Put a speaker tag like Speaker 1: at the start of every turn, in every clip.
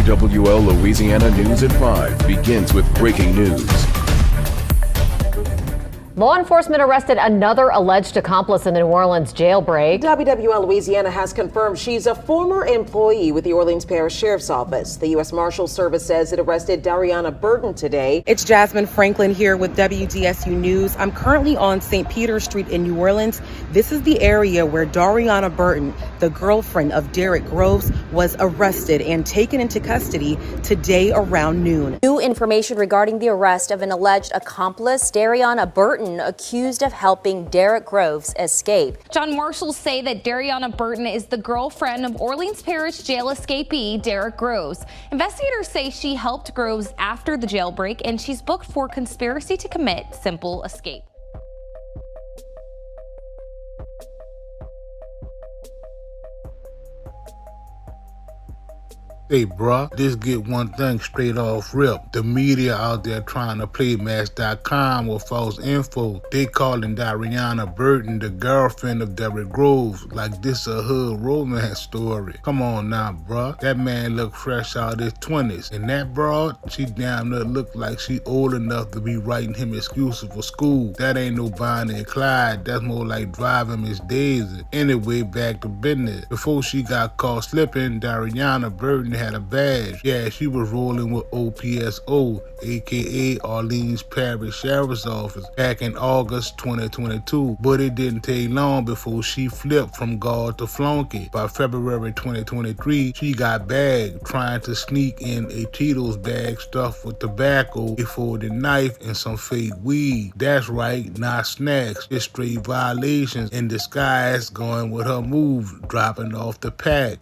Speaker 1: WWL Louisiana News at 5 begins with breaking news.
Speaker 2: Law enforcement arrested another alleged accomplice in the New Orleans jailbreak.
Speaker 3: WWL Louisiana has confirmed she's a former employee with the Orleans Parish Sheriff's Office. The U.S. Marshals Service says it arrested Dariana Burton today.
Speaker 4: It's Jasmine Franklin here with WDSU News. I'm currently on St. Peter Street in New Orleans. This is the area where Dariana Burton, the girlfriend of Derrick Groves, was arrested and taken into custody today around noon.
Speaker 5: New information regarding the arrest of an alleged accomplice, Dariana Burton, accused of helping Derrick Groves escape.
Speaker 6: John marshals say that Dariana Burton is the girlfriend of Orleans Parish jail escapee Derrick Groves. Investigators say she helped Groves after the jailbreak, and she's booked for conspiracy to commit simple escape.
Speaker 7: Hey bruh, just get one thing straight off rip. The media out there trying to play Match.com with false info. They calling Dariana Burton the girlfriend of Derrick Groves like this a hood romance story. Come on now bruh. That man look fresh out his 20s. And that broad, she damn near look like she old enough to be writing him excuses for school. That ain't no Bonnie and Clyde. That's more like driving Miss Daisy. Anyway, back to business. Before she got caught slipping, Dariana Burton had a badge. Yeah, she was rolling with OPSO, aka Orleans Parish Sheriff's Office, back in August 2022. But it didn't take long before she flipped from guard to flunky. By February 2023, she got bagged trying to sneak in a Cheetos bag stuffed with tobacco, a folded knife, and some fake weed. That's right, not snacks, just straight violations in disguise, going with her move, dropping off the pack.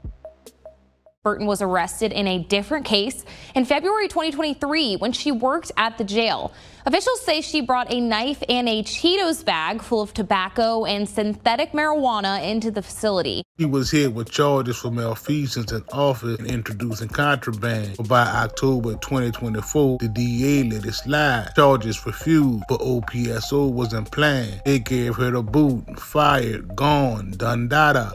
Speaker 6: Burton was arrested in a different case in February 2023 when she worked at the jail. Officials say she brought a knife and a Cheetos bag full of tobacco and synthetic marijuana into the facility.
Speaker 7: He was hit with charges for malfeasance in office and introducing contraband. But by October 2024, the DA let it slide. Charges refused, but OPSO wasn't playing. They gave her the boot, fired, gone, done dada.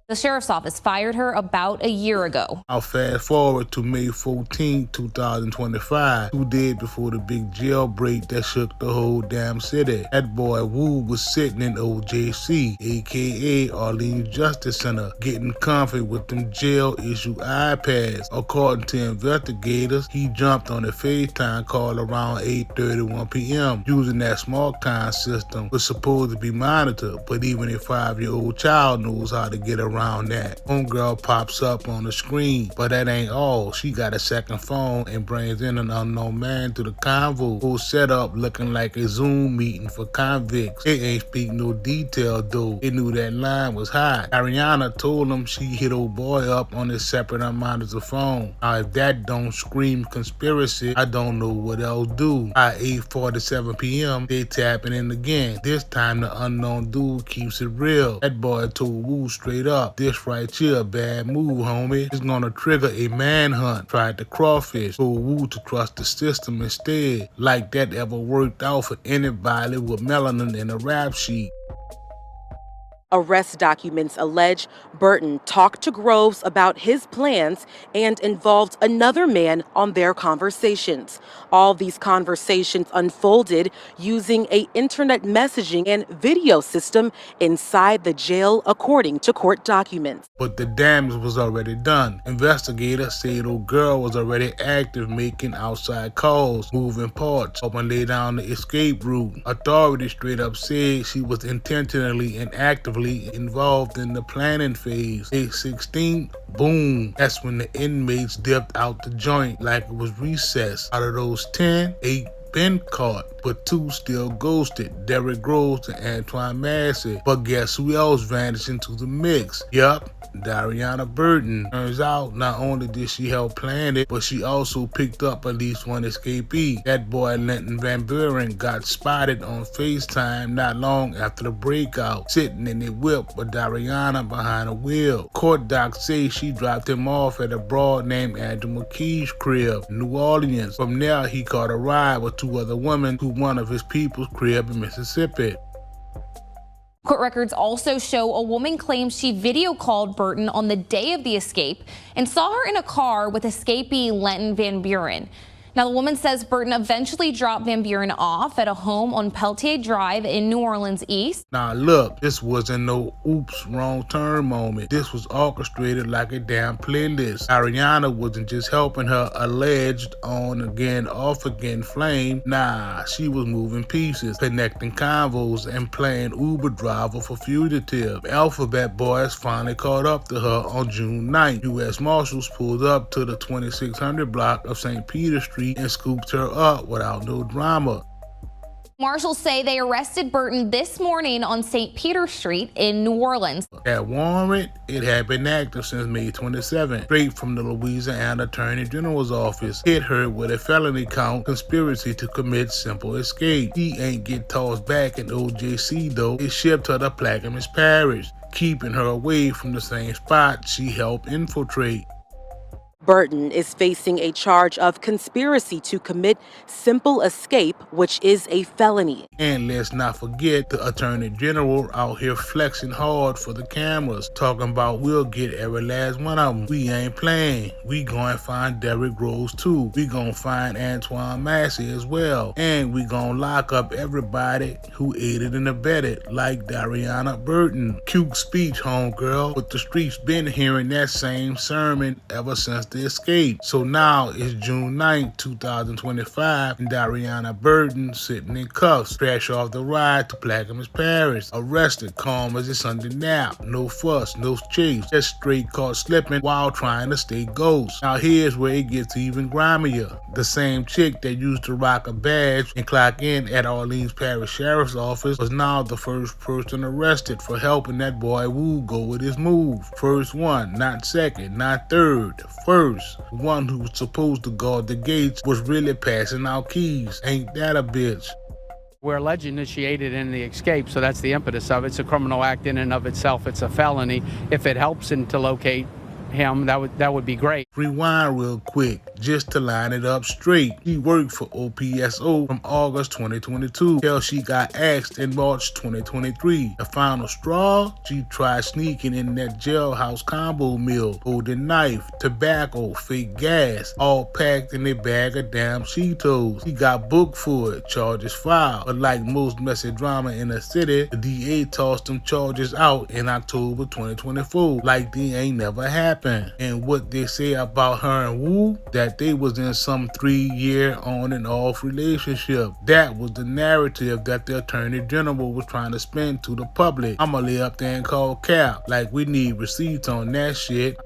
Speaker 6: The sheriff's office fired her about a year ago.
Speaker 7: I'll fast forward to May 14, 2025, 2 days before the big jailbreak that shook the whole damn city. That boy Wu was sitting in OJC, aka Orleans Justice Center, getting comfy with them jail-issued iPads. According to investigators, he jumped on a FaceTime call around 8:31 p.m. using that smart time system, was supposed to be monitored, but even a 5-year-old child knows how to get around that. Homegirl pops up on the screen, but that ain't all. She got a second phone and brings in an unknown man to the convo, whole setup looking like a Zoom meeting for convicts. They ain't speak no detail though. They knew that line was hot. Ariana told them she hit old boy up on a separate amount of the phone. Now if that don't scream conspiracy, I don't know what else do. At 8:47 p.m., they tapping in again. This time the unknown dude keeps it real. That boy told Wu straight up, "This right here, bad move, homie. It's gonna trigger a manhunt." Tried to crawfish, told Wu to trust the system instead. Like that ever worked out for anybody with melanin in a rap sheet.
Speaker 4: Arrest documents allege Burton talked to Groves about his plans and involved another man on their conversations. All these conversations unfolded using an internet messaging and video system inside the jail, according to court documents.
Speaker 7: But the damage was already done. Investigators say the girl was already active, making outside calls, moving parts, up and lay down the escape route. Authorities straight up said she was intentionally and actively involved in the planning phase. 8/16, boom, that's when the inmates dipped out the joint like it was recess. Out of those 10, 8 been caught, but 2 still ghosted, Derrick Groves and Antoine Massey. But guess who else vanished into the mix? Yup, Dariana Burton. Turns out not only did she help plan it, but she also picked up at least one escapee. That boy Linton Van Buren got spotted on FaceTime not long after the breakout, sitting in a whip with Dariana behind a wheel. Court docs say she dropped him off at a broad named Andrew McKee's crib in New Orleans. From there, he caught a ride with 2 other women to one of his people's crib in Mississippi.
Speaker 6: Court records also show a woman claims she video called Burton on the day of the escape and saw her in a car with escapee Lenton Van Buren. Now, the woman says Burton eventually dropped Van Buren off at a home on Peltier Drive in New Orleans East.
Speaker 7: Now look, this wasn't no oops, wrong turn moment. This was orchestrated like a damn playlist. Ariana wasn't just helping her alleged on again, off again flame. Nah, she was moving pieces, connecting convos, and playing Uber driver for fugitive. Alphabet Boys finally caught up to her on June 9th. U.S. Marshals pulled up to the 2600 block of St. Peter Street and scooped her up without no drama.
Speaker 6: Marshals say they arrested Burton this morning on St. Peter Street in New Orleans.
Speaker 7: That warrant, it had been active since May 27th, straight from the Louisiana Attorney General's office. Hit her with a felony count, conspiracy to commit simple escape. She ain't get tossed back in OJC though. It shipped her to Plaquemines Parish, keeping her away from the same spot she helped infiltrate.
Speaker 4: Burton is facing a charge of conspiracy to commit simple escape, which is a felony.
Speaker 7: And let's not forget the Attorney General out here flexing hard for the cameras, talking about we'll get every last one of them. We ain't playing. We gonna find Derrick Groves too. We gonna find Antoine Massey as well. And we gonna lock up everybody who aided and abetted, like Dariana Burton. Cute speech, homegirl, but the streets been hearing that same sermon ever since the escape. So now it's June 9th, 2025, and Dariana Burton sitting in cuffs, fresh off the ride to Plaquemines Parish, arrested, calm as a Sunday nap, no fuss, no chase, just straight caught slipping while trying to stay ghost. Now here's where it gets even grimier. The same chick that used to rock a badge and clock in at Orleans Parish Sheriff's Office was now the first person arrested for helping that boy Wu go with his move. First one, not second, not third, first. One who was supposed to guard the gates was really passing out keys. Ain't that a bitch?
Speaker 8: We're alleged initiated in the escape, so that's the impetus of it. It's a criminal act in and of itself. It's a felony. If it helps him to locate him, that would be great.
Speaker 7: Rewind real quick, just to line it up straight. She worked for OPSO from August 2022 till she got axed in March 2023. The final straw, she tried sneaking in that jailhouse combo meal, holding knife, tobacco, fake gas, all packed in a bag of damn Cheetos. She got booked for it, charges filed. But like most messy drama in the city, the DA tossed them charges out in October 2024, like they ain't never happened. And what they say about her and Wu, that they was in some 3-year on and off relationship. That was the narrative that the Attorney General was trying to spin to the public. I'ma lay up there and call cap, like we need receipts on that shit.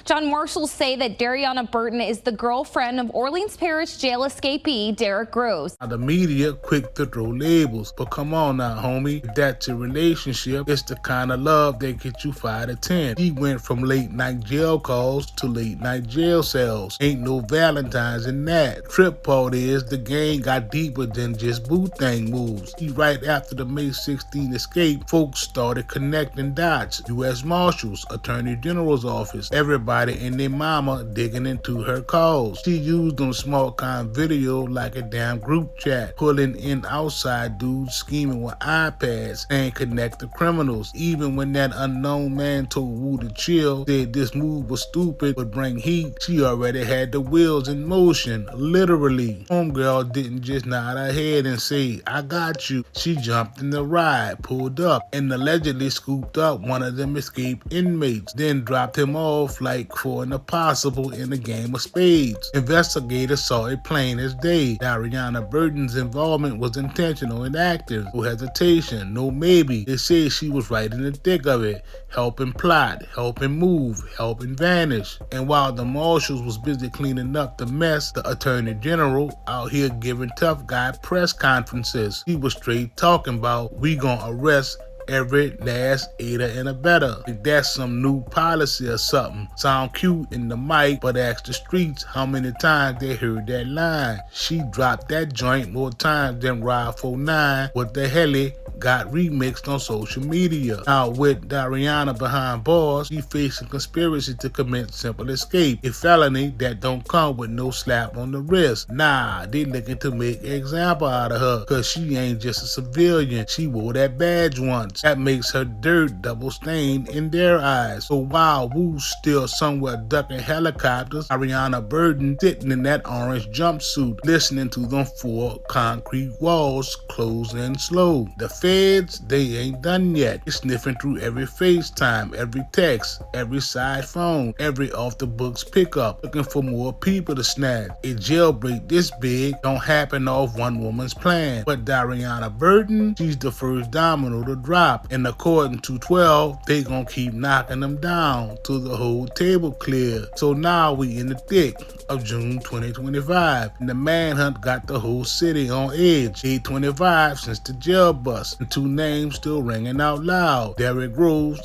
Speaker 6: John, marshals say that Dariana Burton is the girlfriend of Orleans Parish jail escapee Derrick Groves.
Speaker 7: Now, the media quick to throw labels, but come on now, homie. If that's your relationship, it's the kind of love that gets you 5 to 10. He went from late night jail calls to late night jail cells. Ain't no Valentine's in that. Trip part is the game got deeper than just boot thing moves. Right after the May 16 escape, folks started connecting dots. U.S. Marshals, Attorney General's office, everybody and their mama digging into her calls. She used them smart kind video like a damn group chat, pulling in outside dudes scheming with iPads and connect the criminals. Even when that unknown man told Wu to chill, said this move was stupid but bring heat, she already had the wheels in motion, literally. Homegirl didn't just nod her head and say, I got you. She jumped in the ride, pulled up, and allegedly scooped up one of them escaped inmates, then dropped him off like for an impossible in a game of spades. Investigators saw it plain as day. Dariana Burton's involvement was intentional and active. No hesitation, no maybe. They say she was right in the thick of it, helping plot, helping move, helping vanish. And while the marshals was busy cleaning up the mess, the Attorney General out here giving tough guy press conferences. He was straight talking about, we gonna arrest every last aider and abetter. Like that's some new policy or something. Sound cute in the mic, but ask the streets how many times they heard that line. She dropped that joint more times than Ride 49 with the heli got remixed on social media. Now with Dariana behind bars, she facing conspiracy to commit simple escape, a felony that don't come with no slap on the wrist. Nah, they looking to make an example out of her, cause she ain't just a civilian, she wore that badge once. That makes her dirt double stained in their eyes. So while Wu's still somewhere ducking helicopters, Ariana Burton sitting in that orange jumpsuit, listening to them four concrete walls close in slow. The feds, they ain't done yet. They're sniffing through every FaceTime, every text, every side phone, every off the books pickup, looking for more people to snatch. A jailbreak this big don't happen off one woman's plan. But Dariana Burton, she's the first domino to drop. And according to 12, they gonna keep knocking them down till the whole table clear. So now we in the thick of June 2025, and the manhunt got the whole city on edge. Day 25 since the jail bust, and two names still ringing out loud: Derrick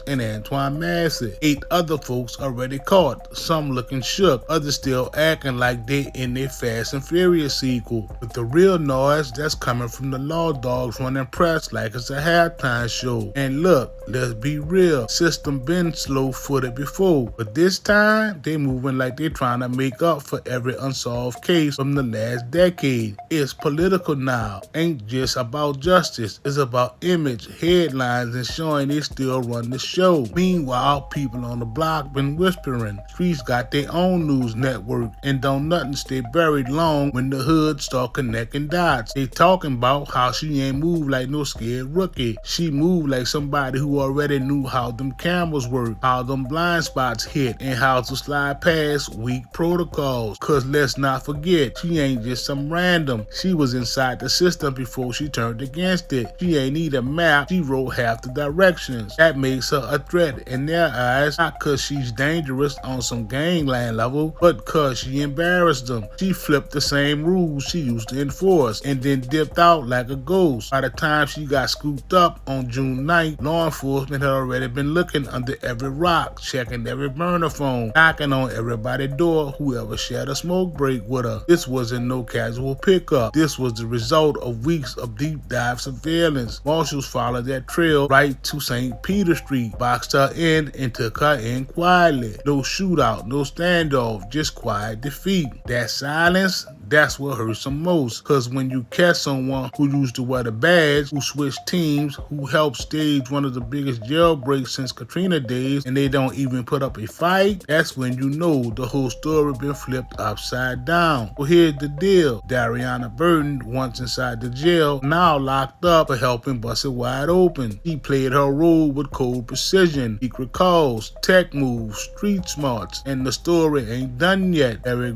Speaker 7: and Antoine Massey. 8 other folks already caught, some looking shook, others still acting like they in their Fast and Furious sequel. But the real noise that's coming from the law dogs running press like it's a halftime show. And look, let's be real, system been slow-footed before, but this time they moving like they trying to make up for every unsolved case from the last decade. It's political now, ain't just about justice, it's about image, headlines, and showing they still run the show. Meanwhile, people on the block been whispering. Streets got their own news network, and don't nothing stay buried long when the hood start connecting dots. They talking about how she ain't moved like no scared rookie. She moved like somebody who already knew how them cameras work, how them blind spots hit, and how to slide past weak protocols. Cause let's not forget, she ain't just some random. She was inside the system before she turned against it. She ain't need a map, she wrote half the directions. That makes her a threat in their eyes, not cause she's dangerous on some gangland level, but cause she embarrassed them. She flipped the same rules she used to enforce, and then dipped out like a ghost. By the time she got scooped up on June 9th, law enforcement had already been looking under every rock, checking every burner phone, knocking on everybody's door, whoever shared a smoke break with her. This wasn't no casual pickup. This was the result of weeks of deep dive surveillance. Marshals followed that trail right to St. Peter Street, boxed her in, and took her in quietly. No shootout, no standoff, just quiet defeat. That silence, that's what hurts them most. Cause when you catch someone who used to wear the badge, who switched teams, who helped stage one of the biggest jailbreaks since Katrina days, and they don't even put up a fight, that's when you know the whole story been flipped upside down. Well, here's the deal. Dariana Burton, once inside the jail, now locked up for helping bust it wide open. She played her role with cold precision, secret calls, tech moves, street smarts, and the story ain't done yet. Derrick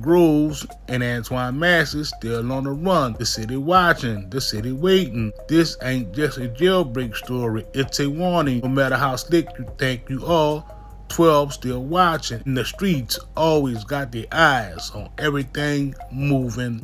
Speaker 7: and Antoine Massey still on the run. The city watching, the city waiting. This ain't just a jailbreak story, it's a warning. No matter how slick you think you are, 12 still watching. And the streets always got their eyes on everything moving